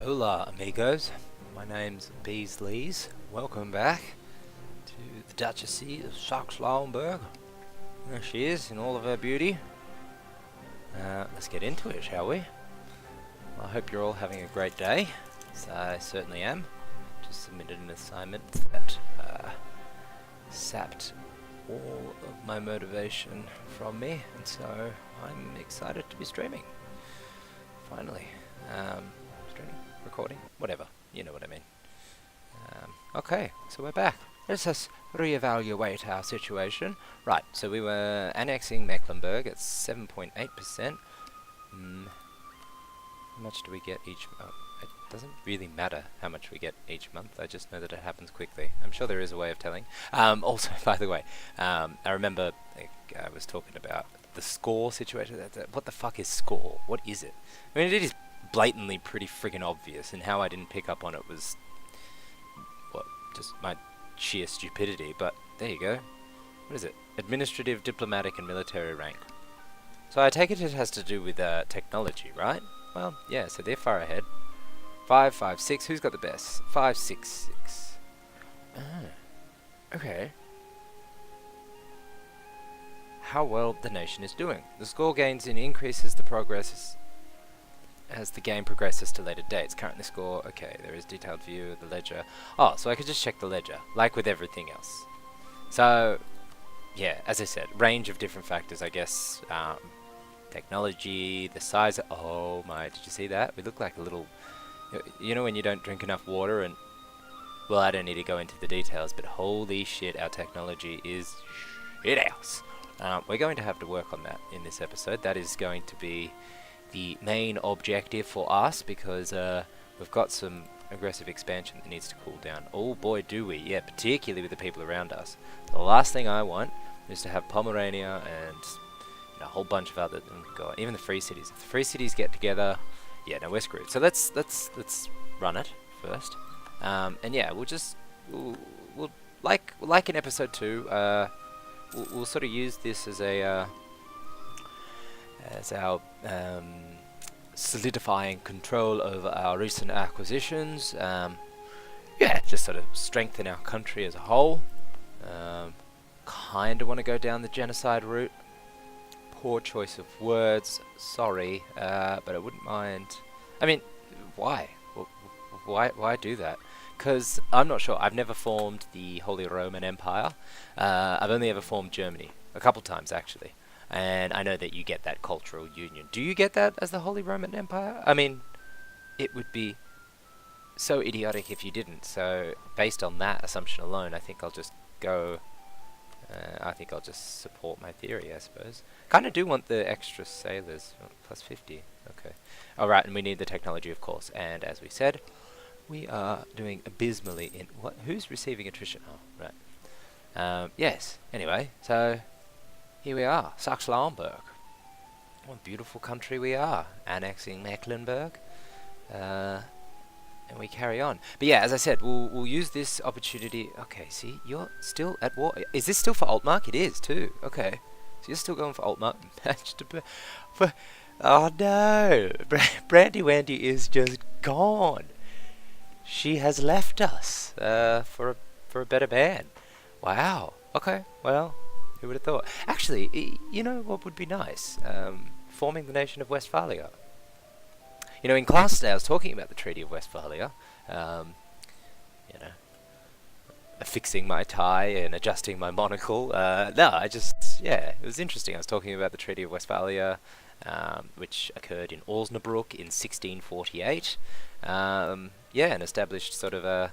Hola amigos, my name's Beesleys. Welcome back to the Duchy of Saxe-Lauenburg. There she is in all of her beauty. Let's get into it, shall we? I hope you're all having a great day, as I certainly am. Just submitted an assignment that sapped all of my motivation from me, and so I'm excited to be streaming. Finally. Streaming? Recording? Whatever. You know what I mean. Okay, so we're back. Let's just reevaluate our situation. Right, so we were annexing Mecklenburg at 7.8%. How much do we get each month? It doesn't really matter how much we get each month. I just know that it happens quickly. I'm sure there is a way of telling. Also, by the way, I remember I was talking about the score situation. What the fuck is score? What is it? I mean, it is blatantly pretty friggin' obvious, and how I didn't pick up on it was, well, just my sheer stupidity. But there you go. What is it? Administrative, diplomatic, and military rank. So I take it has to do with technology, right? Well, yeah, so they're far ahead. 5, 5, 6. Who's got the best? 5, 6, 6. Okay. How well the nation is doing. The score gains in increases the progress as the game progresses to later dates. Currently score, okay, there is detailed view of the ledger. Oh, so I could just check the ledger, like with everything else. So, yeah, as I said, range of different factors, I guess. Technology, the size of, oh my, did you see that? We look like a little, you know when you don't drink enough water and, well, I don't need to go into the details, but holy shit, our technology is shit house. We're going to have to work on that in this episode. That is going to be the main objective for us, because we've got some aggressive expansion that needs to cool down. Oh boy, do we. Yeah, particularly with the people around us. The last thing I want is to have Pomerania and a whole bunch of other, God, even the free cities. If the free cities get together, yeah, no, we're screwed. So let's run it first. And yeah, we'll like in episode 2, we'll sort of use this as a as our solidifying control over our recent acquisitions. Yeah, just sort of strengthen our country as a whole. Kind of want to go down the genocide route. Poor choice of words, sorry, but I wouldn't mind. I mean, why? Why do that? Because I'm not sure. I've never formed the Holy Roman Empire. I've only ever formed Germany a couple times, actually. And I know that you get that cultural union. Do you get that as the Holy Roman Empire? I mean, it would be so idiotic if you didn't. So, based on that assumption alone, I think I'll just go. I think I'll just support my theory, I suppose. Kind of do want the extra sailors. Oh, plus 50. Okay. Alright, and we need the technology, of course. And as we said, we are doing abysmally in... What? Who's receiving attrition? Oh, right. Yes. Anyway, so here we are. Saxe-Lauenburg. What a beautiful country we are. Annexing Mecklenburg. And we carry on. But yeah, as I said, we'll use this opportunity. Okay, see, you're still at war. Is this still for Altmark? It is too. Okay, so you're still going for Altmark. Oh no, Brandy Wendy is just gone. She has left us for a better man. Wow. Okay. Well, who would have thought? Actually, you know what would be nice? Forming the nation of Westphalia. You know, in class today I was talking about the Treaty of Westphalia, you know, affixing my tie and adjusting my monocle. No, yeah, it was interesting. I was talking about the Treaty of Westphalia, which occurred in Osnabrück in 1648. Yeah, and established sort of a,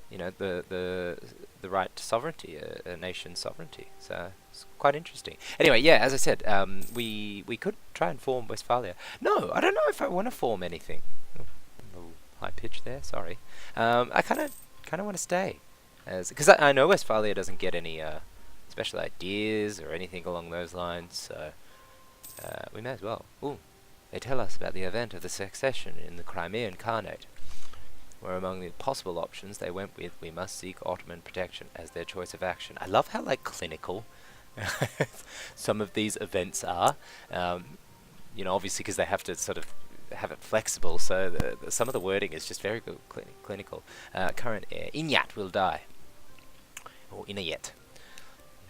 you know, the right to sovereignty, a nation's sovereignty. So it's quite interesting. Anyway, yeah, as I said, we could try and form Westphalia. No, I don't know if I want to form anything. Oh, a little high pitch there. Sorry. I kind of want to stay, because I know Westphalia doesn't get any special ideas or anything along those lines. So we may as well. Ooh, they tell us about the event of the succession in the Crimean Khanate, where among the possible options they went with, we must seek Ottoman protection as their choice of action. I love how, like, clinical some of these events are. You know, obviously because they have to sort of have it flexible, so some of the wording is just very good, clinical. Current heir, Inyat will die, or Inayet.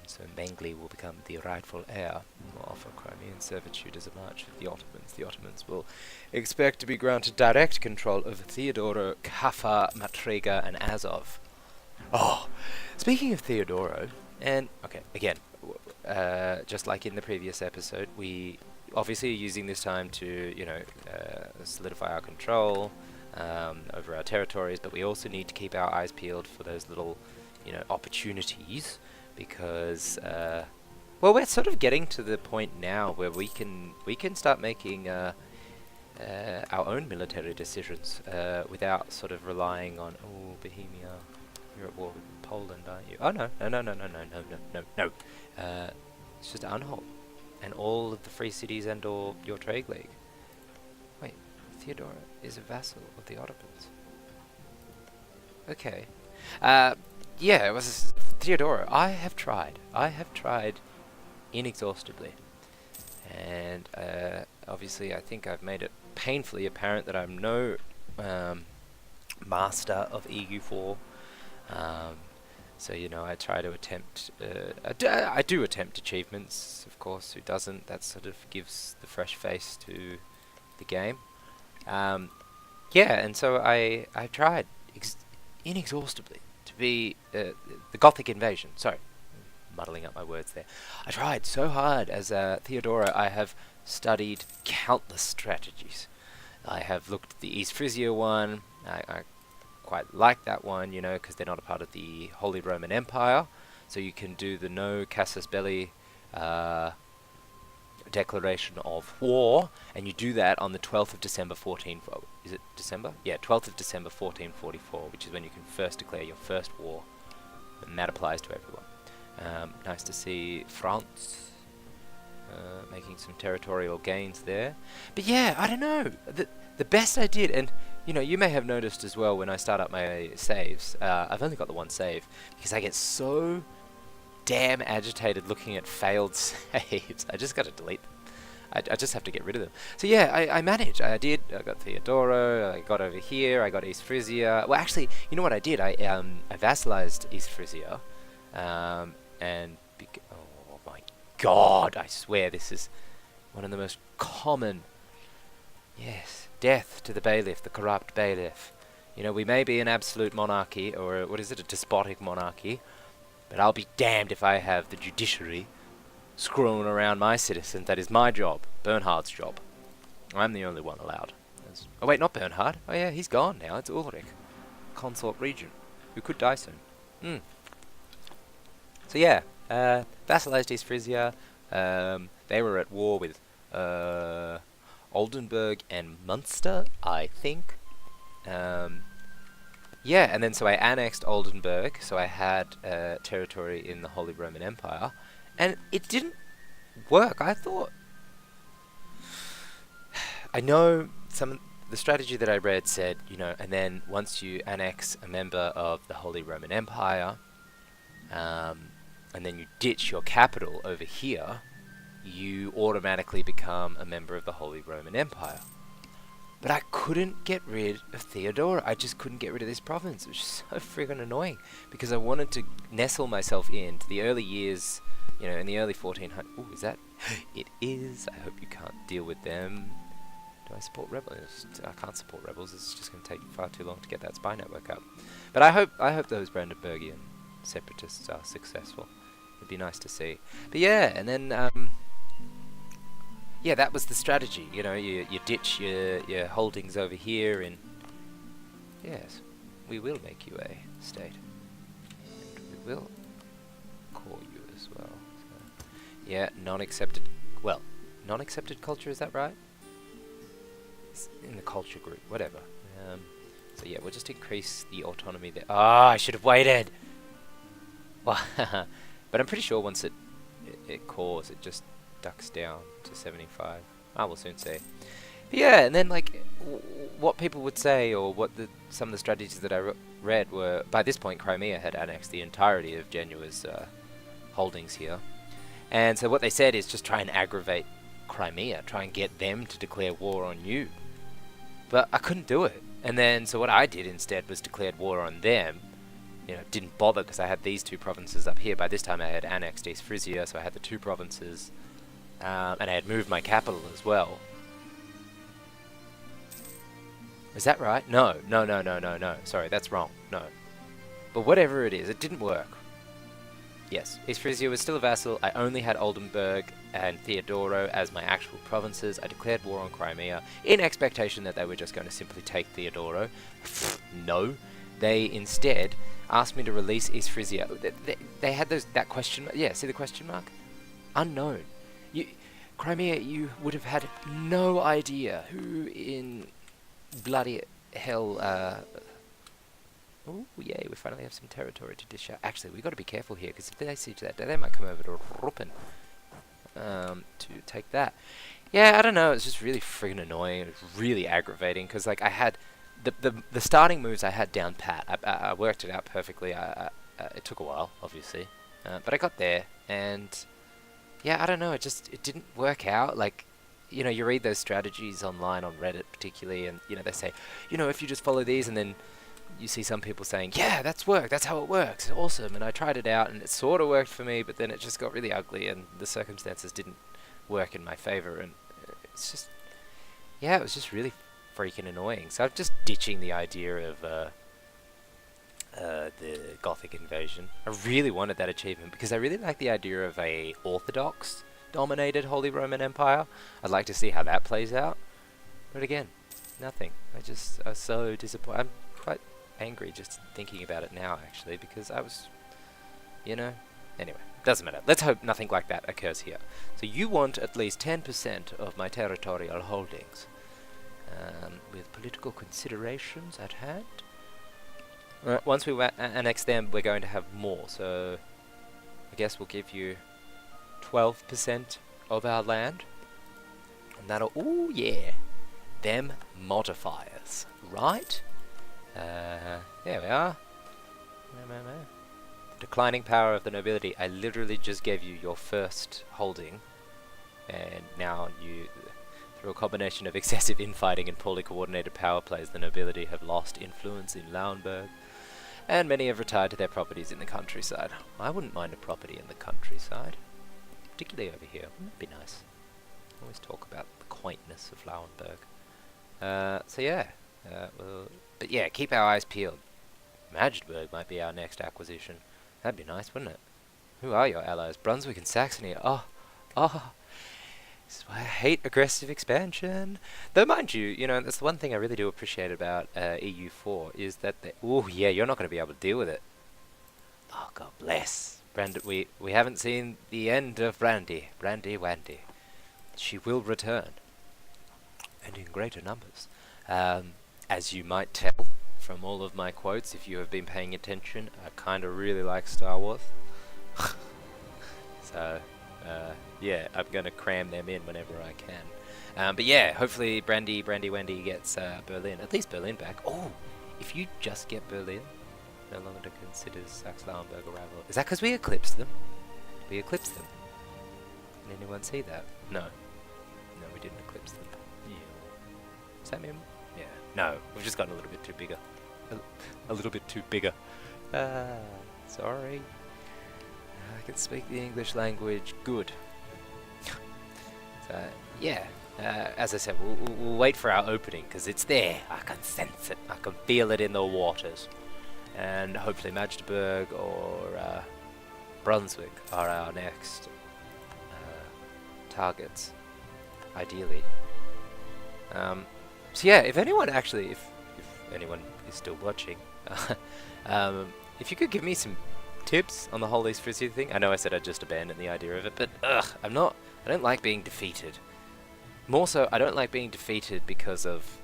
So Mengli will become the rightful heir, will offer Crimean servitude as a march of the Ottomans. The Ottomans will expect to be granted direct control over Theodoro, Kaffa, Matrega, and Azov. Oh, speaking of Theodoro, and okay, again, just like in the previous episode, we obviously are using this time to, solidify our control over our territories, but we also need to keep our eyes peeled for those little, opportunities, because, we're sort of getting to the point now where we can start making our own military decisions without sort of relying on, Bohemia, you're at war with Poland, aren't you? Oh, no. It's just Anhalt and all of the free cities and or your trade league. Wait, Theodora is a vassal of the Ottomans. Okay. It was Theodora. I have tried inexhaustibly. And obviously I think I've made it painfully apparent that I'm no master of EU4. So, I try to attempt, I do attempt achievements, of course, who doesn't? That sort of gives the fresh face to the game. And so I've tried inexhaustibly to be, the Gothic invasion, sorry, muddling up my words there. I tried so hard as Theodora. I have studied countless strategies. I have looked at the East Frisia one. I quite like that one, because they're not a part of the Holy Roman Empire, so you can do the no casus belli declaration of war, and you do that on the 12th of December 12th of December 1444, which is when you can first declare your first war, and that applies to everyone. Nice to see France making some territorial gains there, but yeah, I don't know, the best I did, and you may have noticed as well when I start up my saves, I've only got the one save, because I get so damn agitated looking at failed saves. I just got to delete them. I just have to get rid of them. So yeah, I managed. I got Theodoro, I got over here, I got East Frisia. Well, actually, you know what I did? I vassalized East Frisia, oh my god, I swear this is one of the most common, yes, death to the bailiff, the corrupt bailiff. We may be an absolute monarchy, or a despotic monarchy, but I'll be damned if I have the judiciary screwing around my citizens. That is my job, Bernhard's job. I'm the only one allowed. Oh wait, not Bernhard. Oh yeah, he's gone now. It's Ulrich, consort regent, who could die soon. So yeah, vassalized East Frisia. They were at war with Oldenburg and Munster, I think. And then so I annexed Oldenburg, so I had territory in the Holy Roman Empire, and it didn't work. I thought, I know the strategy that I read said, and then once you annex a member of the Holy Roman Empire, and then you ditch your capital over here, you automatically become a member of the Holy Roman Empire. But I couldn't get rid of Theodora. I just couldn't get rid of this province. It was so friggin' annoying, because I wanted to nestle myself into the early years, in the early 1400s. Ooh, is that? It is. I hope you can't deal with them. Do I support rebels? I can't support rebels. It's just going to take far too long to get that spy network up. But I hope those Brandenburgian separatists are successful. It'd be nice to see. But yeah, and then that was the strategy. You ditch your holdings over here, and yes, we will make you a state, and we will call you as well. So, yeah, non-accepted culture. Is that right? It's in the culture group, whatever. So yeah, we'll just increase the autonomy there. I should have waited. Well, but I'm pretty sure once it cores, it just ducks down to 75. We'll soon see. But yeah, and then what people would say, or what some of the strategies that I read were, by this point Crimea had annexed the entirety of Genua's holdings here, and so what they said is just try and aggravate Crimea, try and get them to declare war on you, But I couldn't do it. And then, so what I did instead was declared war on them. Didn't bother because I had these 2 provinces up here. By this time I had annexed East Frisia, so I had the 2 provinces. And I had moved my capital as well. Is that right? No. Sorry, that's wrong. No. But whatever it is, it didn't work. Yes, East Frisia was still a vassal. I only had Oldenburg and Theodoro as my actual provinces. I declared war on Crimea in expectation that they were just going to simply take Theodoro. No. They instead asked me to release East Frisia. They had that question mark. Yeah, see the question mark? Unknown. Crimea, you would have had no idea who in bloody hell... Oh, yay, we finally have some territory to dish out. Actually, we've got to be careful here, because if they siege that, they might come over to Ruppen to take that. Yeah, I don't know, it's just really friggin' annoying. It was really aggravating, because like, I had... The starting moves I had down pat. I worked it out perfectly. It took a while, obviously. But I got there, and... Yeah, I don't know, it didn't work out. Like, you read those strategies online on Reddit particularly, and, they say, if you just follow these, and then... You see some people saying, yeah, that's how it works, it's awesome, and I tried it out and it sort of worked for me, but then it just got really ugly and the circumstances didn't work in my favor, and it's just, yeah, it was just really freaking annoying. So I'm just ditching the idea of the Gothic invasion. I really wanted that achievement because I really like the idea of a Orthodox dominated Holy Roman Empire. I'd like to see how that plays out, but again, nothing. I was so disappointed. I'm quite angry just thinking about it now, actually, because I was, anyway, doesn't matter. Let's hope nothing like that occurs here. So you want at least 10% of my territorial holdings, with political considerations at hand. Once we annex them, we're going to have more, so I guess we'll give you 12% of our land, and that'll, ooh yeah, them modifiers, right? There we are. Declining power of the nobility. I literally just gave you your first holding, and now you, through a combination of excessive infighting and poorly coordinated power plays, the nobility have lost influence in Lauenburg, and many have retired to their properties in the countryside. I wouldn't mind a property in the countryside, particularly over here. Wouldn't it be nice? Always talk about the quaintness of Lauenburg. So yeah, but yeah, keep our eyes peeled. Magdeburg might be our next acquisition. That'd be nice, wouldn't it? Who are your allies? Brunswick and Saxony. Oh. This is why I hate aggressive expansion. Though, mind you, that's the one thing I really do appreciate about EU4 is that oh yeah, you're not going to be able to deal with it. Oh, God bless. We haven't seen the end of Brandy Wandy. She will return, and in greater numbers. As you might tell from all of my quotes, if you have been paying attention, I kind of really like Star Wars. So, yeah, I'm going to cram them in whenever I can. But yeah, hopefully Brandy Wendy gets Berlin, at least Berlin back. Oh, if you just get Berlin, no longer considers Saxe-Lauenburg a rival. Is that because we eclipsed them? We eclipsed them. Did anyone see that? No. No, we didn't eclipse them. Yeah. Does that mean... Yeah. No, we've just gotten a little bit too bigger. A little bit too bigger. Sorry. I can speak the English language good. So, yeah. As I said, we'll wait for our opening, because it's there. I can sense it. I can feel it in the waters. And hopefully Magdeburg or Brunswick are our next targets, ideally. So yeah, if anyone actually, if anyone is still watching, if you could give me some tips on the whole East Frisia thing. I know I said I'd just abandon the idea of it, but I don't like being defeated. More so, I don't like being defeated because of,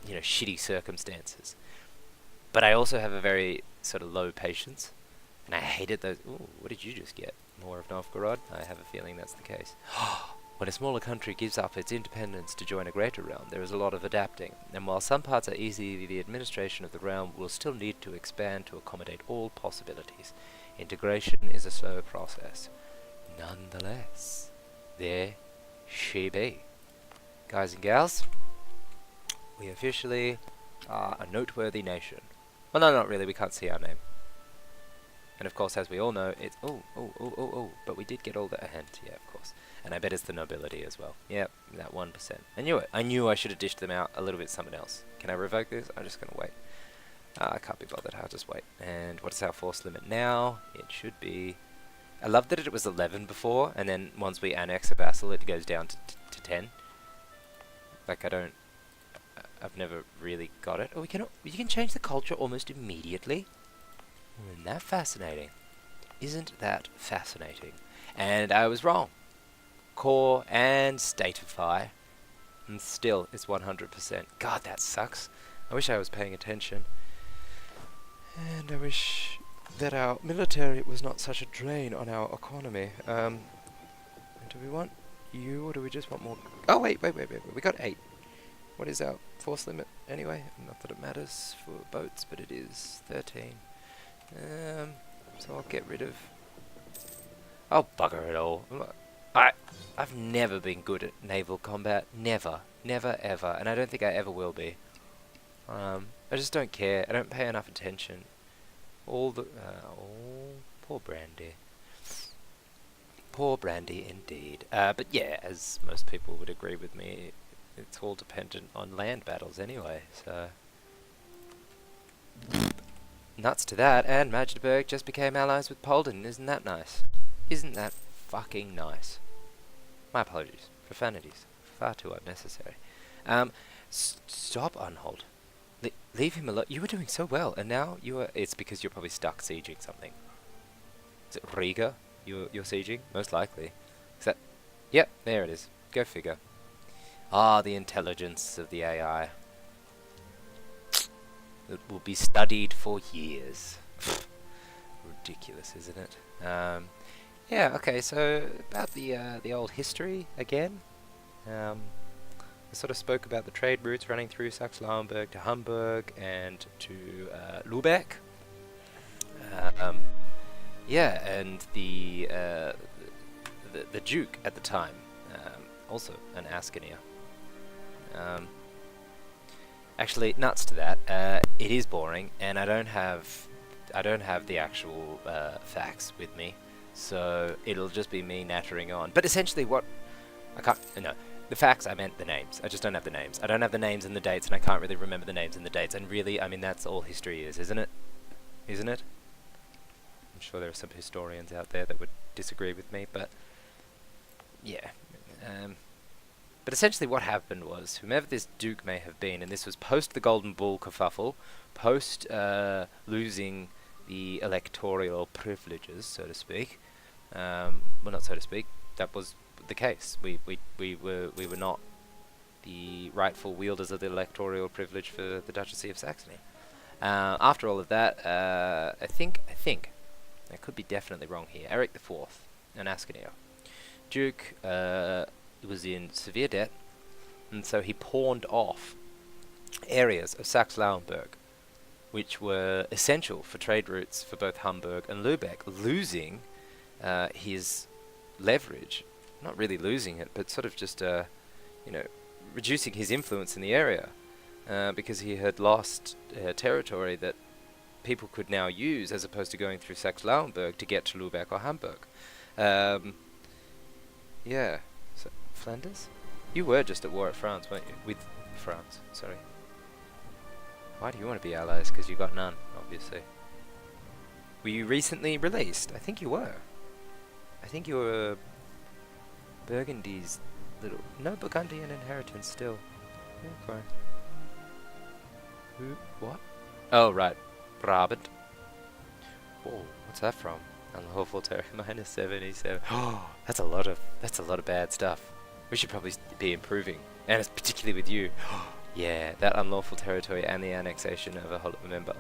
shitty circumstances. But I also have a very sort of low patience, and I hated those. Ooh, what did you just get? More of Novgorod? I have a feeling that's the case. When a smaller country gives up its independence to join a greater realm, there is a lot of adapting, and while some parts are easy, the administration of the realm will still need to expand to accommodate all possibilities. Integration is a slow process. Nonetheless, there she be. Guys and gals, We officially are a noteworthy nation. Well, no, not really. We can't see our name. And of course, as we all know, it's oh. But we did get all the hand, yeah, of course. And I bet it's the nobility as well. Yep, that 1%. I knew it. I knew I should have dished them out a little bit someone else. Can I revoke this? I'm just gonna wait. I can't be bothered. I'll just wait. And what is our force limit now? It should be. I love that it was 11 before, and then once we annex a vassal, it goes down to 10. Like I've never really got it. Oh, you can change the culture almost immediately. Isn't that fascinating? Isn't that fascinating? And I was wrong. Core and statify. And still, it's 100%. God, that sucks. I wish I was paying attention. And I wish that our military was not such a drain on our economy. Do we want you, or do we just want more? Oh, wait. We got 8. What is our force limit anyway? Not that it matters for boats, but it is 13. So I'll get rid of. I'll bugger it all. I've never been good at naval combat. Never, ever, and I don't think I ever will be. I just don't care. I don't pay enough attention. Oh, poor Brandy. Poor Brandy indeed. But yeah, as most people would agree with me, it's all dependent on land battles anyway. So. Nuts to that, and Magdeburg just became allies with Poland. Isn't that nice? Isn't that fucking nice? My apologies. Profanities. Far too unnecessary. Stop, Unhold. Leave him alone. You were doing so well, and now you are... It's because you're probably stuck sieging something. Is it Riga you're sieging? Most likely. Is that... Yep, there it is. Go figure. Ah, the intelligence of the AI. It will be studied for years. Ridiculous, isn't it? Yeah, okay, so about the old history again. I sort of spoke about the trade routes running through Saxe-Lauenburg to Hamburg and to Lübeck. Yeah, and the Duke at the time, also an Ascanier. Actually, nuts to that. It is boring, and I don't have the actual facts with me, so it'll just be me nattering on. But essentially, the facts. I meant the names. I just don't have the names. I don't have the names and the dates, and I can't really remember the names and the dates. And really, I mean, that's all history is, isn't it? Isn't it? I'm sure there are some historians out there that would disagree with me, but yeah. But essentially what happened was, whomever this Duke may have been, and this was post the Golden Bull kerfuffle, post losing the electoral privileges, so to speak. Well, not so to speak. That was the case. We were not the rightful wielders of the electoral privilege for the Duchy of Saxony. After all of that, I think I could be definitely wrong here. Eric IV, an Ascanier Duke, was in severe debt, and so he pawned off areas of Saxe-Lauenburg, which were essential for trade routes for both Hamburg and Lübeck, losing his leverage. Not really losing it, but sort of just, reducing his influence in the area, because he had lost territory that people could now use, as opposed to going through Saxe-Lauenburg to get to Lübeck or Hamburg. Yeah. So, Flanders? You were just at war at France, weren't you? With France, sorry. Why do you want to be allies? Because you got none, obviously. Were you recently released? I think you were. I think you were Burgundy's little... No Burgundian inheritance still. Okay. Who? What? Oh, right. Brabant. Whoa, what's that from? Unlawful territory, minus 77. Oh, that's a lot of bad stuff. We should probably be improving, and it's particularly with you. Yeah, that unlawful territory and the annexation of a member.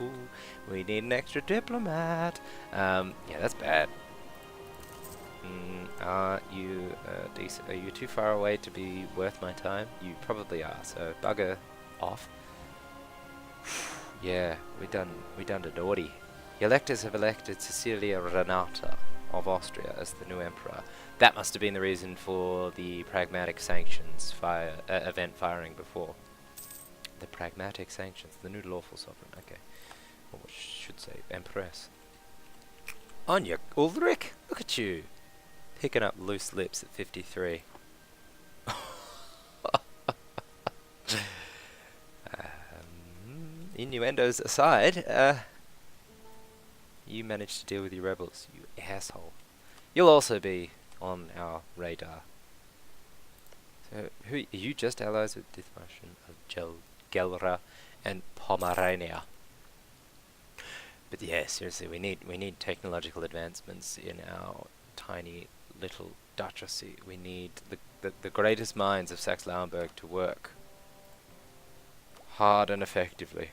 Ooh, we need an extra diplomat. Yeah, that's bad. Are you decent? Are you too far away to be worth my time? You probably are. So bugger off. Yeah, we done the naughty. The electors have elected Cecilia Renata of Austria as the new emperor. That must have been the reason for the pragmatic sanctions event firing before. The pragmatic sanctions, the new lawful sovereign. Okay, or what should say, empress. Anya Ulrich, look at you, picking up loose lips at 53. Innuendos aside, you managed to deal with your rebels, you asshole. You'll also be on our radar. So, who are you? Just allies with Dithmarschen of Gelra and Pomerania. But yeah, seriously, we need technological advancements in our tiny little duchy. We need the greatest minds of Saxe-Lauenburg to work hard and effectively,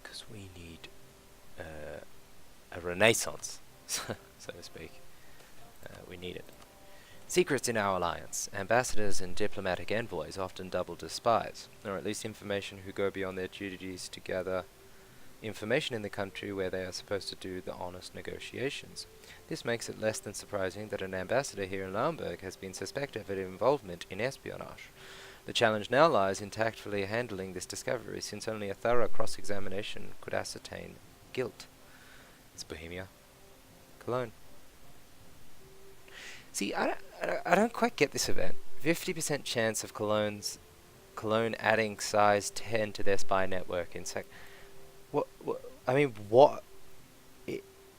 because we need a renaissance, so to speak. We need it. Secrets in our alliance. Ambassadors and diplomatic envoys often doubled as spies, or at least information who go beyond their duties to gather information in the country where they are supposed to do the honest negotiations. This makes it less than surprising that an ambassador here in Lauenburg has been suspected of involvement in espionage. The challenge now lies in tactfully handling this discovery, since only a thorough cross-examination could ascertain guilt. It's Bohemia. Cologne. See, I don't quite get this event. 50% chance of Cologne adding size 10 to their spy network in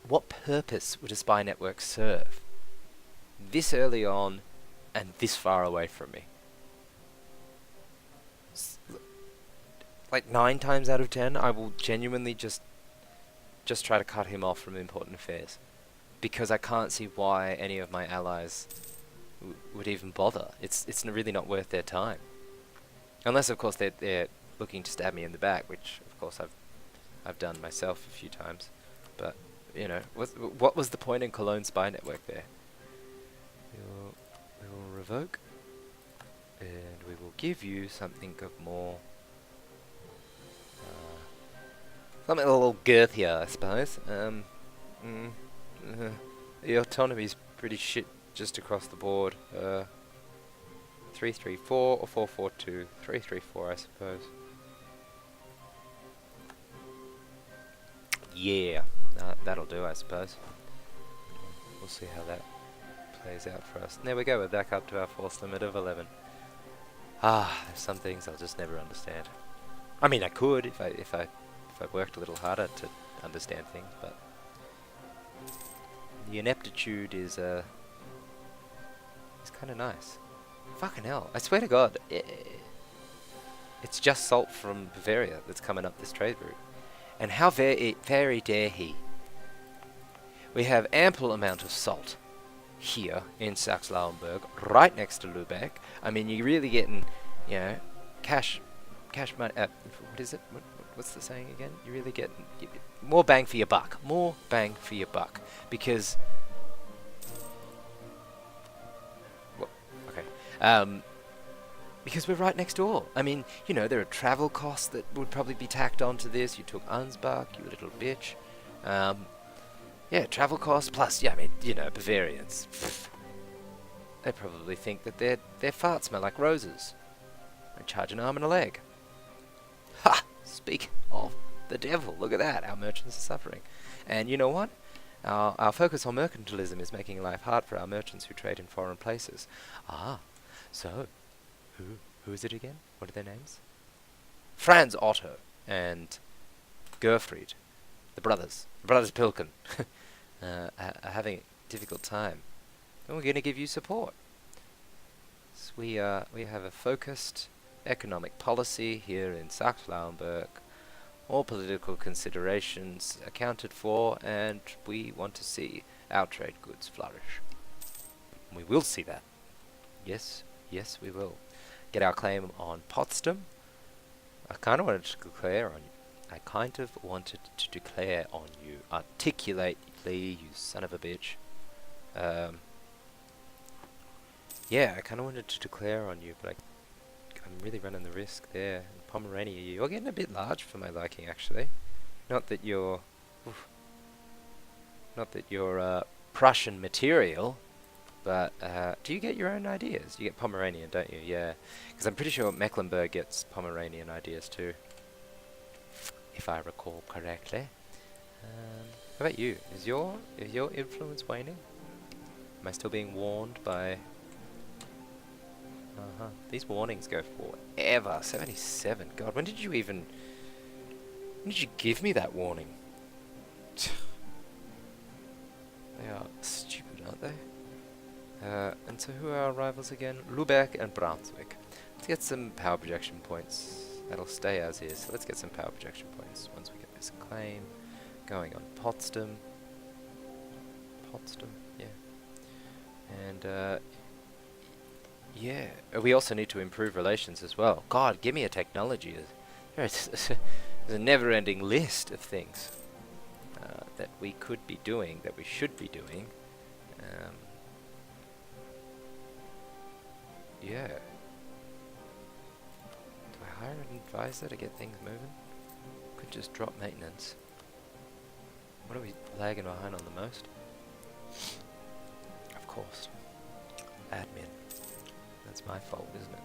what purpose would a spy network serve this early on and this far away from me? Like 9 times out of 10, I will genuinely just try to cut him off from important affairs, because I can't see why any of my allies would even bother. It's really not worth their time, unless of course they're looking to stab me in the back, which of course I've done myself a few times. But you know, what was the point in Cologne spy network there? We will revoke, and we will give you something of more, something a little girthier, I suppose. The autonomy's pretty shit just across the board. 334 or 442. 334, I suppose. Yeah, that'll do, I suppose. We'll see how that plays out for us. And there we go, we're back up to our force limit of 11. There's some things I'll just never understand. I mean, I could if I worked a little harder to understand things, but the ineptitude is kind of nice. Fucking hell, I swear to God, it's just salt from Bavaria that's coming up this trade route. And how very dare he? We have ample amount of salt here in Saxe-Lauenburg, right next to Lübeck. I mean, you're really getting, you know, cash money. What is it? What's the saying again? You really get more bang for your buck. More bang for your buck. Because... well, okay. Because we're right next door. I mean, you know, there are travel costs that would probably be tacked onto this. You took Ansbach, you little bitch. Yeah, travel costs, plus, yeah, I mean, you know, Bavarians. They probably think that their farts smell like roses. They charge an arm and a leg. Ha! Speak of the devil, look at that, our merchants are suffering. And you know what? Our focus on mercantilism is making life hard for our merchants who trade in foreign places. So, who is it again? What are their names? Franz Otto and Gerfried, the brothers Pilken, are having a difficult time. And we're going to give you support. So we have a focused economic policy here in Saxe-Lauenburg, all political considerations accounted for, and we want to see our trade goods flourish. We will see that. Yes, we will. Get our claim on Potsdam. I kind of wanted to declare on you articulately, you son of a bitch. Yeah, I kind of wanted to declare on you, but I'm really running the risk there. Pomerania, you're getting a bit large for my liking, actually. Not that you're Prussian material, But do you get your own ideas? You get Pomeranian, don't you? Yeah, because I'm pretty sure Mecklenburg gets Pomeranian ideas too, if I recall correctly. How about you? Is your influence waning? Am I still being warned by? These warnings go forever. 77. God, when did you give me that warning? They are stupid, aren't they? And so who are our rivals again? Lübeck and Brunswick. Let's get some power projection points. That'll stay as is. So let's get some power projection points once we get this claim going on Potsdam. Yeah. And yeah, we also need to improve relations as well. God, give me a technology. There's a never-ending list of things that we could be doing, that we should be doing. Yeah. Do I hire an advisor to get things moving? Could just drop maintenance. What are we lagging behind on the most? Of course. Admin. That's my fault, isn't it?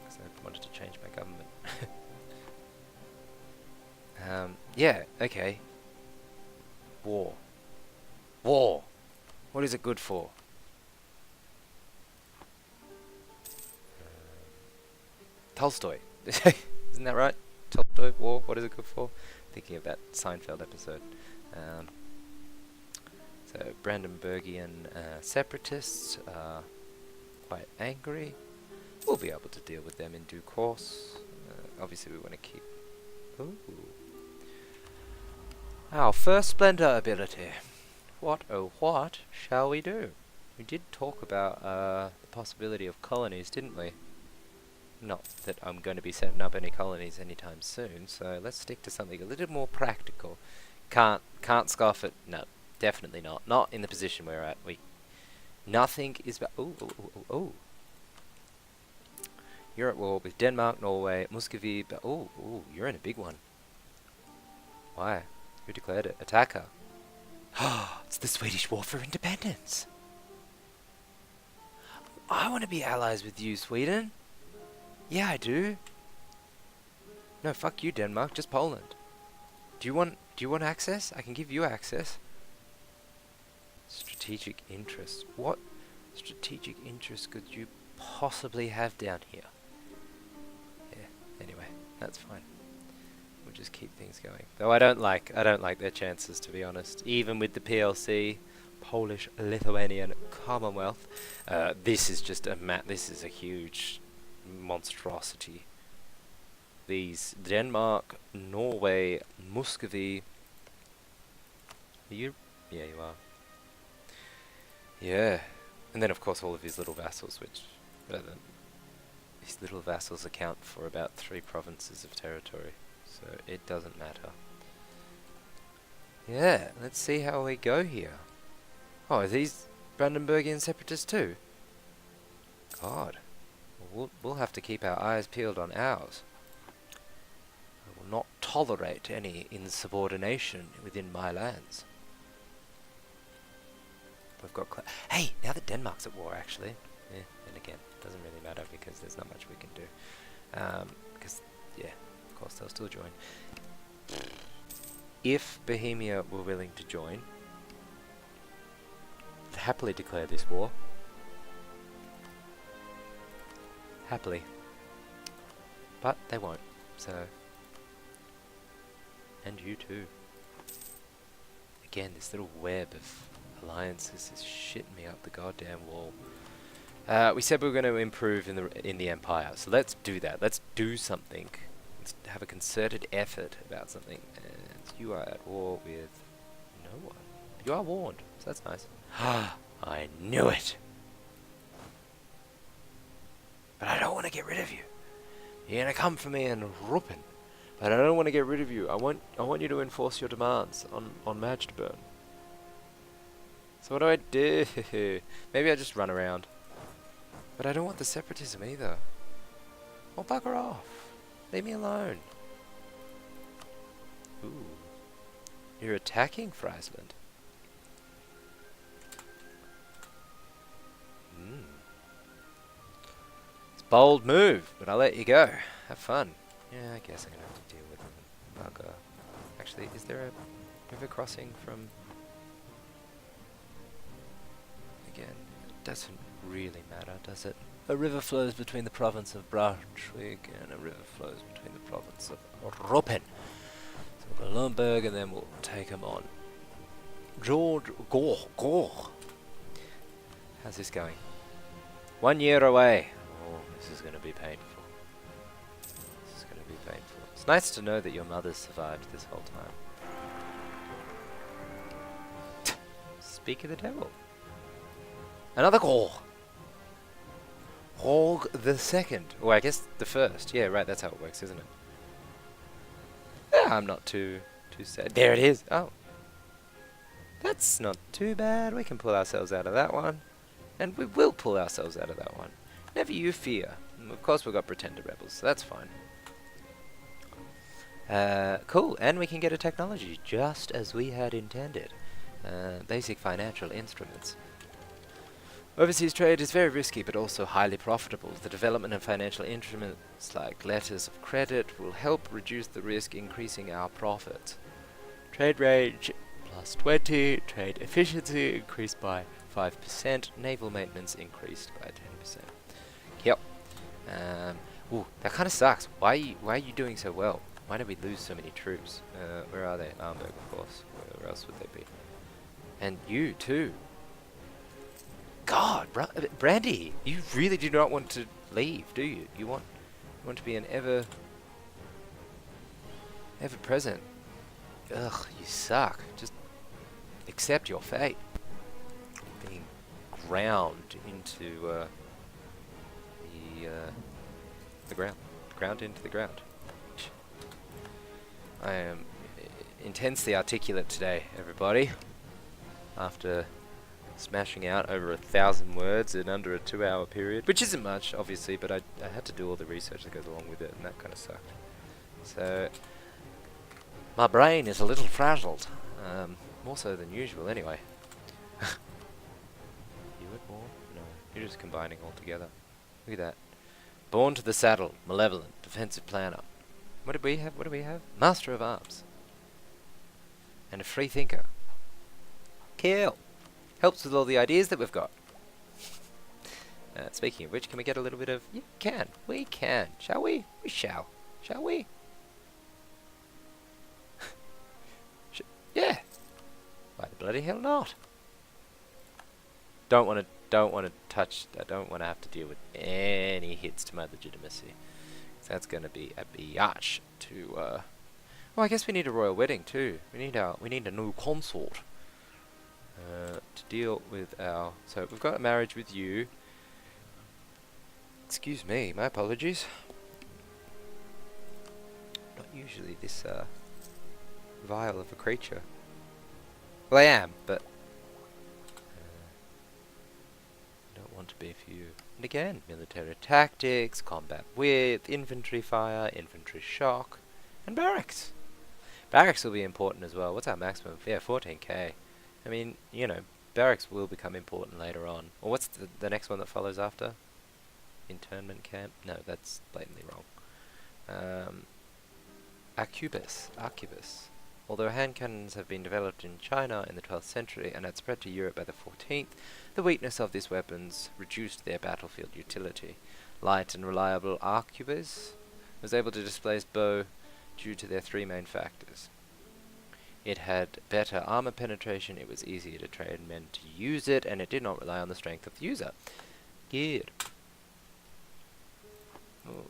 Because I wanted to change my government. Yeah, okay. War. War! What is it good for? Tolstoy. Isn't that right? Tolstoy, war, what is it good for? Thinking of that Seinfeld episode. So, Brandenburgian separatists are quite angry. We'll be able to deal with them in due course. Obviously we want to keep... Ooh. Our first Splendor ability. What, oh what, shall we do? We did talk about the possibility of colonies, didn't we? Not that I'm going to be setting up any colonies anytime soon, so let's stick to something a little more practical. Can't scoff at... No, definitely not. Not in the position we're at. Nothing is... Oh. You're at war with Denmark, Norway, Muscovy, but... Oh, you're in a big one. Why? Who declared it? Attacker. It's the Swedish War for Independence. I want to be allies with you, Sweden. Yeah, I do. No, fuck you, Denmark. Just Poland. Do you want access? I can give you access. Strategic interest. What strategic interest could you possibly have down here? Yeah. Anyway, that's fine. We'll just keep things going. Though I don't like their chances, to be honest. Even with the PLC, Polish Lithuanian Commonwealth, this is just this is a huge monstrosity. These Denmark, Norway, Muscovy. Are you? Yeah, you are. Yeah, and then of course all of his little vassals, which his little vassals account for about 3 provinces of territory, so it doesn't matter. Yeah, let's see how we go here. Oh, are these Brandenburgian separatists too? God. We'll have to keep our eyes peeled on ours. I will not tolerate any insubordination within my lands. We've got... Hey, now that Denmark's at war, actually. Yeah, and again, it doesn't really matter because there's not much we can do. Because, yeah, of course they'll still join. If Bohemia were willing to join, I'd happily declare this war. Happily. But they won't, so... And you too. Again, this little web of alliances is shitting me up the goddamn wall. We said we were going to improve in the Empire, so let's do that. Let's do something. Let's have a concerted effort about something. And you are at war with no one. You are warned, so that's nice. I knew it! But I don't want to get rid of you. You're gonna come for me and ruppen. But I don't want to get rid of you. I want you to enforce your demands on Magdeburg. So what do I do? Maybe I just run around. But I don't want the separatism either. Well, bugger off. Leave me alone. Ooh. You're attacking Friesland. Bold move, but I'll let you go. Have fun. Yeah, I guess I'm gonna have to deal with them. Bugger. Actually, is there a river crossing from... Again, it doesn't really matter, does it? A river flows between the province of Braunschweig and a river flows between the province of Ruppen. So we'll go Lauenburg and then we'll take them on. George, go. How's this going? 1 year away. Oh, this is going to be painful. This is going to be painful. It's nice to know that your mother survived this whole time. Speak of the devil. Another goal. Hog the second. Or I guess the first. Yeah, right, that's how it works, isn't it? Yeah, I'm not too sad. There it is. Oh. That's not too bad. We can pull ourselves out of that one. And we will pull ourselves out of that one. Never you fear. And of course we've got pretender rebels, so that's fine. Cool, and we can get a technology just as we had intended. Basic financial instruments. Overseas trade is very risky but also highly profitable. The development of financial instruments like letters of credit will help reduce the risk, increasing our profits. Trade range plus 20, trade efficiency increased by 5%, naval maintenance increased by 10%. Yep. Ooh, that kind of sucks. Why are you doing so well? Why did we lose so many troops? Where are they? Lauenburg, of course. Where else would they be? And you too. God, Brandy, you really do not want to leave, do you? You want to be an ever present. Ugh, you suck. Just accept your fate. Being ground into the ground. Ground into the ground. I am intensely articulate today, everybody. After smashing out over 1,000 words in under a 2-hour period, which isn't much, obviously, but I had to do all the research that goes along with it, and that kind of sucked. So my brain is a little frazzled, more so than usual, anyway. You at more? No, you're just combining all together. Look at that. Born to the saddle, malevolent, defensive planner. What do we have? What do we have? Master of arms. And a free thinker. Kill. Helps with all the ideas that we've got. Speaking of which, can we get a little bit of... Yeah, we can. Shall we? We shall. Shall we? Yeah. Why the bloody hell not? Don't want to touch... I don't want to have to deal with any hits to my legitimacy. So that's going to be a biatch to... Well, I guess we need a royal wedding too. We need a new consort. To deal with our... So we've got a marriage with you. Excuse me, my apologies. Not usually this vile of a creature. Well, I am, but I don't want to be for you. And again, military tactics, combat with, infantry fire, infantry shock, and barracks. Barracks will be important as well. What's our maximum? Yeah, 14k. I mean, you know, barracks will become important later on. Or what's the next one that follows after? Internment camp? No, that's blatantly wrong. Arquebus. Although hand cannons have been developed in China in the 12th century and had spread to Europe by the 14th, the weakness of these weapons reduced their battlefield utility. Light and reliable arquebus was able to displace bow due to their 3 main factors. It had better armor penetration, it was easier to train men to use it, and it did not rely on the strength of the user. Good. Oh,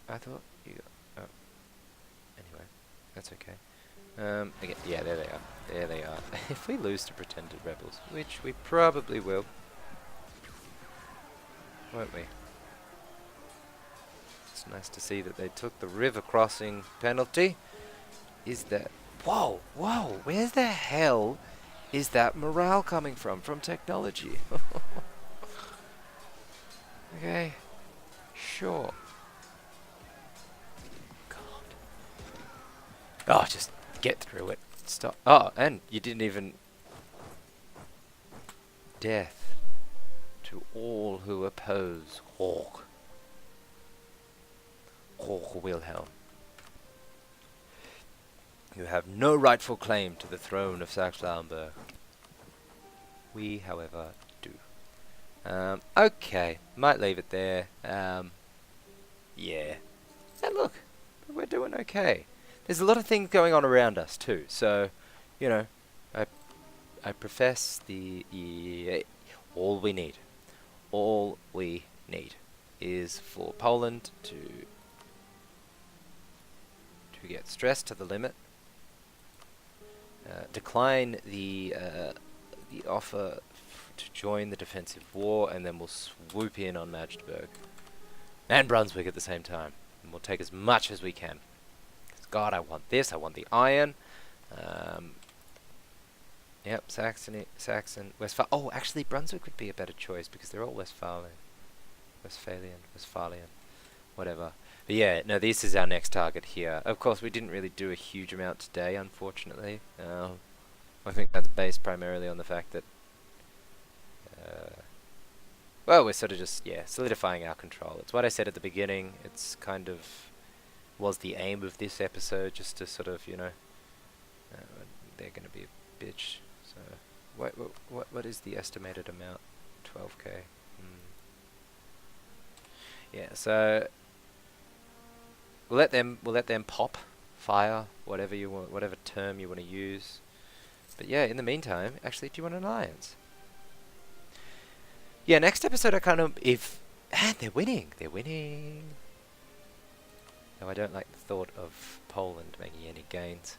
I thought you... Oh. Anyway, that's okay. Again, yeah, there they are. There they are. If we lose to pretended rebels, which we probably will, won't we? It's nice to see that they took the river crossing penalty. Is that... Whoa, where's the hell is that morale coming from? From technology. Okay. Sure. God. Oh, just get through it. Stop. Oh, and you didn't even... Death. to all who oppose Hawk Wilhelm. You have no rightful claim to the throne of Saxe-Lauenburg. We, however, do. Okay, might leave it there. Yeah. Hey, look, we're doing okay. There's a lot of things going on around us too, so, you know, I profess all we need is for Poland to get stressed to the limit, decline the offer to join the defensive war, and then we'll swoop in on Magdeburg and Brunswick at the same time, and we'll take as much as we can. 'Cause God, I want this. I want the iron. Yep, Saxon, Westphal. Oh, actually, Brunswick would be a better choice because they're all Westphalian, whatever. But yeah, no, this is our next target here. Of course, we didn't really do a huge amount today, unfortunately. I think that's based primarily on the fact that, well, we're sort of just, yeah, solidifying our control. It's what I said at the beginning. It's kind of was the aim of this episode, just to sort of, you know, they're going to be a bitch. So, what is the estimated amount? 12k. Yeah, so we'll let them pop, fire, whatever you want, whatever term you want to use. But yeah, in the meantime, actually, do you want an alliance? Yeah, next episode I kind of, and they're winning. No, I don't like the thought of Poland making any gains.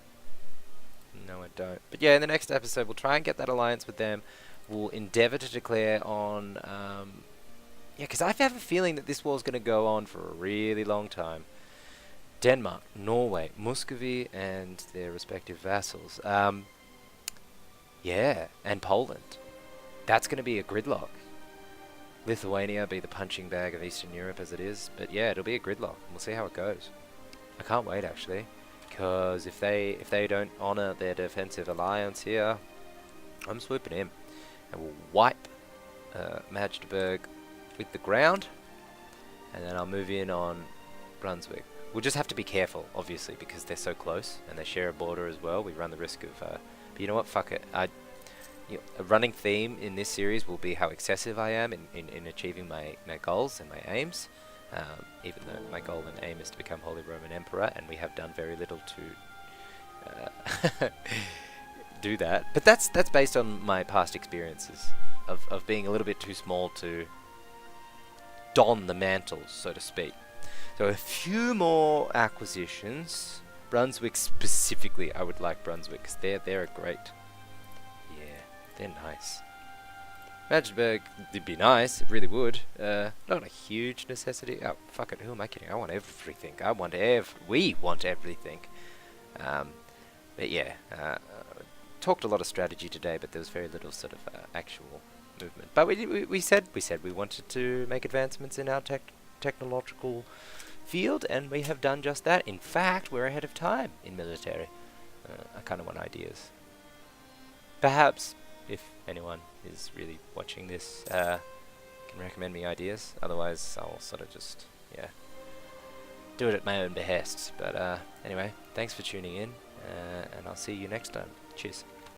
No, I don't. But yeah, in the next episode, we'll try and get that alliance with them. We'll endeavour to declare on, yeah, because I have a feeling that this war's going to go on for a really long time. Denmark, Norway, Muscovy, and their respective vassals. Yeah, and Poland. That's going to be a gridlock. Lithuania be the punching bag of Eastern Europe as it is, but yeah, it'll be a gridlock. We'll see how it goes. I can't wait, actually, because if they don't honour their defensive alliance here, I'm swooping in, and we'll wipe Magdeburg with the ground, and then I'll move in on Brunswick. We'll just have to be careful, obviously, because they're so close and they share a border as well. We run the risk of, but you know what? Fuck it. A running theme in this series will be how excessive I am in achieving my goals and my aims, even though my goal and aim is to become Holy Roman Emperor, and we have done very little to do that. But that's based on my past experiences of being a little bit too small to don the mantle, so to speak. So a few more acquisitions. Brunswick specifically, I would like Brunswick, because they're great. Yeah, they're nice. Magdeburg, it'd be nice, it really would. Not a huge necessity. Oh, fuck it, who am I kidding? I want everything. We want everything. But yeah, talked a lot of strategy today, but there was very little sort of actual movement. But we said we wanted to make advancements in our technological field, and we have done just that. In fact, we're ahead of time in military. I kind of want ideas. Perhaps, if anyone is really watching this, can recommend me ideas. Otherwise, I'll sort of just, yeah, do it at my own behest. But anyway, thanks for tuning in, and I'll see you next time. Cheers.